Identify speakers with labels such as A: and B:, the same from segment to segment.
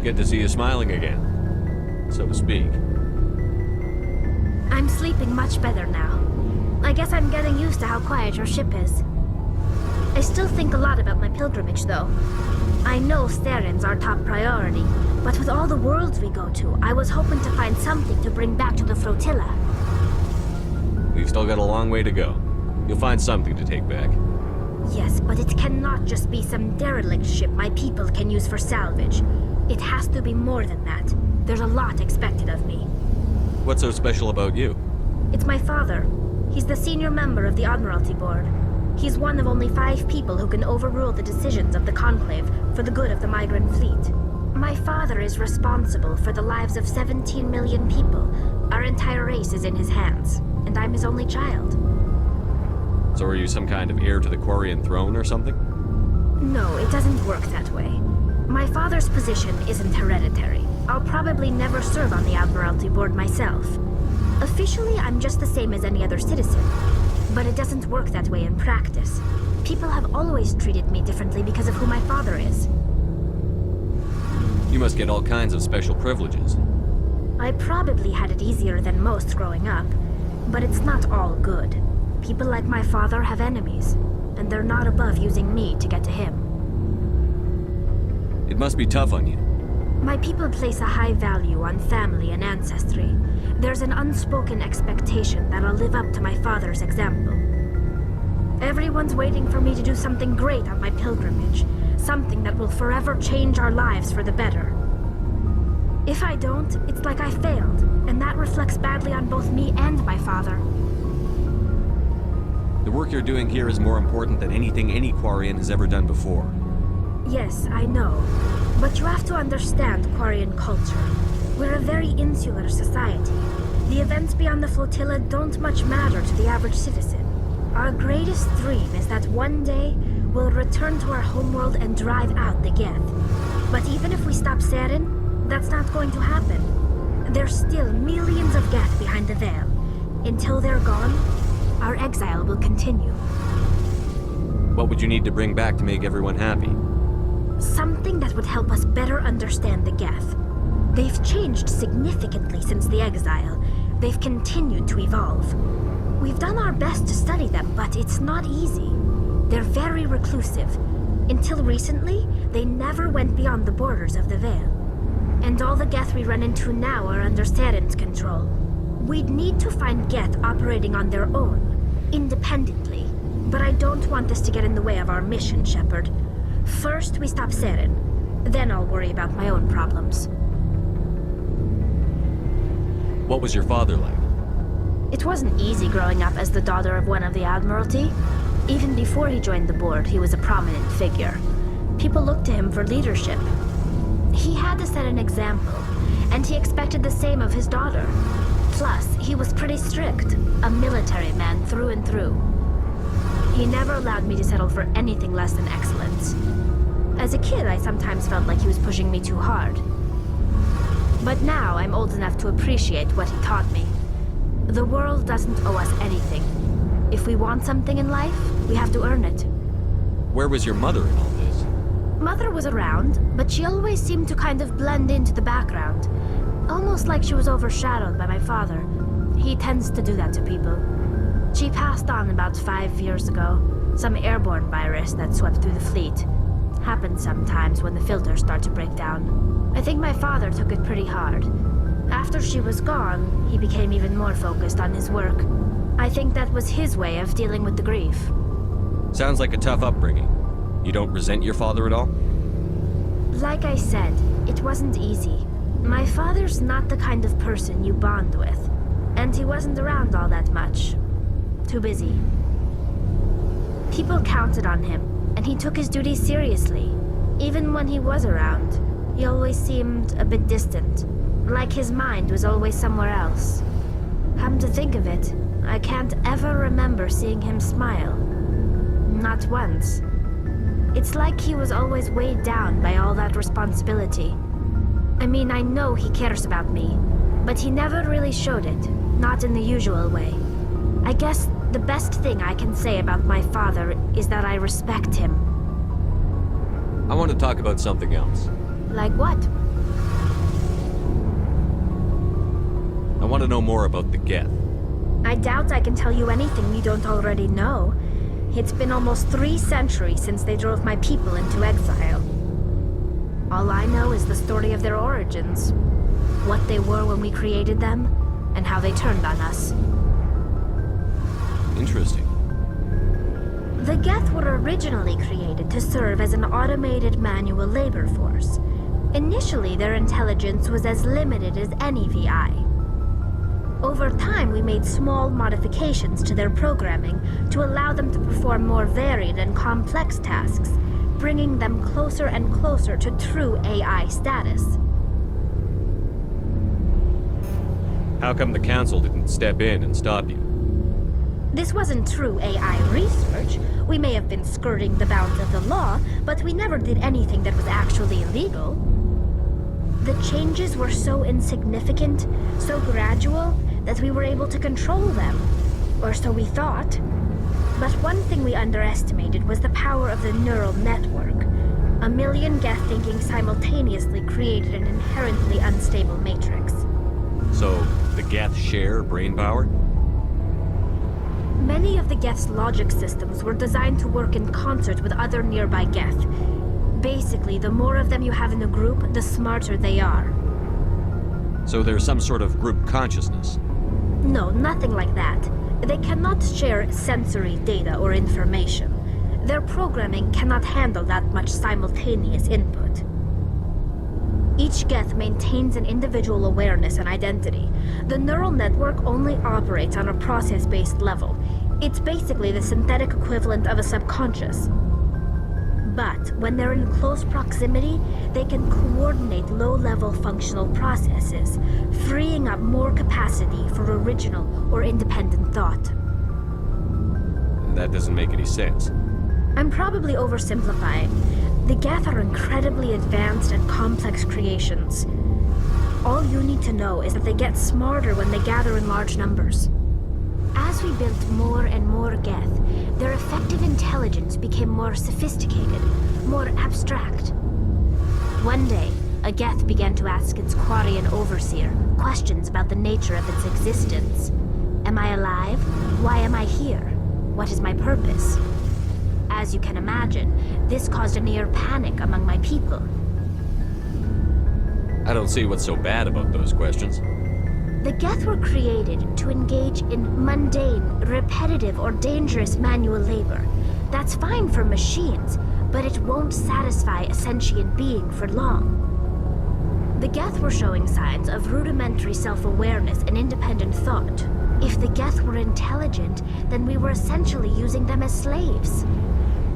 A: Good to see you smiling again, so to speak.
B: I'm sleeping much better now. I guess I'm getting used to how quiet your ship is. I still think a lot about my pilgrimage, though. I know Saren's our top priority, but with all the worlds we go to, I was hoping to find something to bring back to the flotilla.
A: We've still got a long way to go. You'll find something to take back.
B: Yes, but it cannot just be some derelict ship my people can use for salvage. It has to be more than that. There's a lot expected of me.
A: What's so special about you?
B: It's my father. He's the senior member of the Admiralty Board. He's one of only 5 people who can overrule the decisions of the Conclave for the good of the migrant fleet. My father is responsible for the lives of 17 million people. Our entire race is in his hands, and I'm his only child.
A: So are you some kind of heir to the Quarian throne or something?
B: No, it doesn't work that way. My father's position isn't hereditary. I'll probably never serve on the Admiralty Board myself. Officially, I'm just the same as any other citizen. But it doesn't work that way in practice. People have always treated me differently because of who my father is.
A: You must get all kinds of special privileges.
B: I probably had it easier than most growing up, but it's not all good. People like my father have enemies, and they're not above using me to get to him.
A: It must be tough on you.
B: My people place a high value on family and ancestry. There's an unspoken expectation that I'll live up to my father's example. Everyone's waiting for me to do something great on my pilgrimage, something that will forever change our lives for the better. If I don't, it's like I failed, and that reflects badly on both me and my father.
A: The work you're doing here is more important than anything any Quarian has ever done before.
B: Yes, I know. But you have to understand Quarian culture. We're a very insular society. The events beyond the flotilla don't much matter to the average citizen. Our greatest dream is that one day we'll return to our homeworld and drive out the Geth. But even if we stop Saren, that's not going to happen. There's still millions of Geth behind the veil. Until they're gone, our exile will continue.
A: What would you need to bring back to make everyone happy?
B: Something that would help us better understand the Geth. They've changed significantly since the exile. They've continued to evolve. We've done our best to study them, but it's not easy. They're very reclusive. Until recently, they never went beyond the borders of the Veil. And all the Geth we run into now are under Saren's control. We'd need to find Geth operating on their own, independently. But I don't want this to get in the way of our mission, Shepard. First, we stop Saren. Then I'll worry about my own problems.
A: What was your father like?
B: It wasn't easy growing up as the daughter of one of the Admiralty. Even before he joined the board, he was a prominent figure. People looked to him for leadership. He had to set an example, and he expected the same of his daughter. Plus, he was pretty strict, a military man through and through. He never allowed me to settle for anything less than excellence. As a kid, I sometimes felt like he was pushing me too hard. But now I'm old enough to appreciate what he taught me. The world doesn't owe us anything. If we want something in life, we have to earn it.
A: Where was your mother in all this?
B: Mother was around, but she always seemed to kind of blend into the background. Almost like she was overshadowed by my father. He tends to do that to people. She passed on about 5 years ago. Some airborne virus that swept through the fleet. Happens sometimes when the filters start to break down. I think my father took it pretty hard. After she was gone, he became even more focused on his work. I think that was his way of dealing with the grief.
A: Sounds like a tough upbringing. You don't resent your father at all?
B: Like I said, it wasn't easy. My father's not the kind of person you bond with. And he wasn't around all that much. Too busy. People counted on him, and he took his duties seriously. Even when he was around, he always seemed a bit distant. Like his mind was always somewhere else. Come to think of it, I can't ever remember seeing him smile. Not once. It's like he was always weighed down by all that responsibility. I mean, I know he cares about me, but he never really showed it, not in the usual way. I guess the best thing I can say about my father is that I respect him.
A: I want to talk about something else.
B: Like what?
A: want to know more about the Geth.
B: I doubt I can tell you anything you don't already know. It's been almost 3 centuries since they drove my people into exile. All I know is the story of their origins. What they were when we created them, and how they turned on us.
A: Interesting.
B: The Geth were originally created to serve as an automated manual labor force. Initially, their intelligence was as limited as any VI. Over time, we made small modifications to their programming to allow them to perform more varied and complex tasks, bringing them closer and closer to true AI status.
A: How come the Council didn't step in and stop you?
B: This wasn't true AI research. We may have been skirting the bounds of the law, but we never did anything that was actually illegal. The changes were so insignificant, so gradual, that we were able to control them. Or so we thought. But one thing we underestimated was the power of the neural network. 1 million Geth thinking simultaneously created an inherently unstable matrix.
A: So, the Geth share brain power?
B: Many of the Geth's logic systems were designed to work in concert with other nearby Geth. Basically, the more of them you have in a group, the smarter they are.
A: So there's some sort of group consciousness?
B: No, nothing like that. They cannot share sensory data or information. Their programming cannot handle that much simultaneous input. Each Geth maintains an individual awareness and identity. The neural network only operates on a process-based level. It's basically the synthetic equivalent of a subconscious. But when they're in close proximity, they can coordinate low-level functional processes, freeing up more capacity for original or independent thought.
A: That doesn't make any sense.
B: I'm probably oversimplifying. The Geth are incredibly advanced and complex creations. All you need to know is that they get smarter when they gather in large numbers. As we built more and more Geth, their effective intelligence became more sophisticated, more abstract. One day, a Geth began to ask its Quarian overseer questions about the nature of its existence. Am I alive? Why am I here? What is my purpose? As you can imagine, this caused a near panic among my people.
A: I don't see what's so bad about those questions.
B: The Geth were created to engage in mundane, repetitive, or dangerous manual labor. That's fine for machines, but it won't satisfy a sentient being for long. The Geth were showing signs of rudimentary self-awareness and independent thought. If the Geth were intelligent, then we were essentially using them as slaves.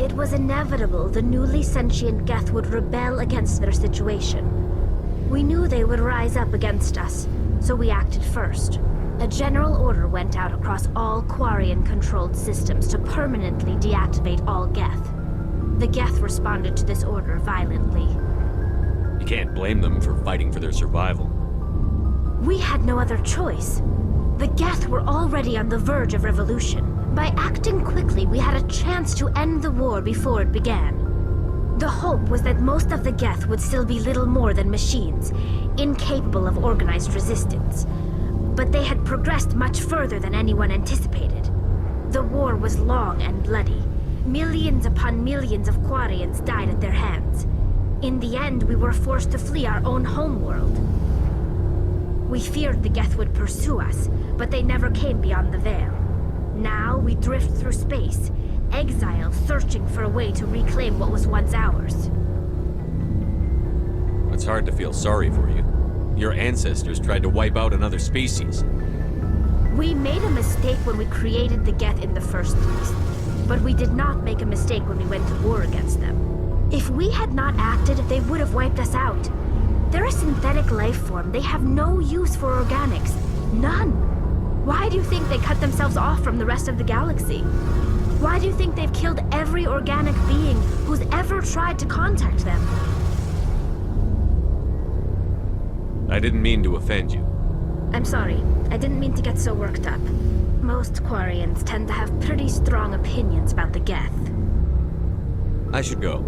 B: It was inevitable the newly sentient Geth would rebel against their situation. We knew they would rise up against us, so we acted first. A general order went out across all Quarian-controlled systems to permanently deactivate all Geth. The Geth responded to this order violently.
A: You can't blame them for fighting for their survival.
B: We had no other choice. The Geth were already on the verge of revolution. By acting quickly, we had a chance to end the war before it began. The hope was that most of the Geth would still be little more than machines, incapable of organized resistance. But they had progressed much further than anyone anticipated. The war was long and bloody. Millions upon millions of Quarians died at their hands. In the end, we were forced to flee our own homeworld. We feared the Geth would pursue us, but they never came beyond the Veil. Now we drift through space, exile, searching for a way to reclaim what was once ours.
A: It's hard to feel sorry for you. Your ancestors tried to wipe out another species.
B: We made a mistake when we created the Geth in the first place, but we did not make a mistake when we went to war against them. If we had not acted, they would have wiped us out. They're a synthetic life form. They have no use for organics. None. Why do you think they cut themselves off from the rest of the galaxy? Why do you think they've killed every organic being who's ever tried to contact them?
A: I didn't mean to offend you.
B: I'm sorry. I didn't mean to get so worked up. Most Quarians tend to have pretty strong opinions about the Geth.
A: I should go.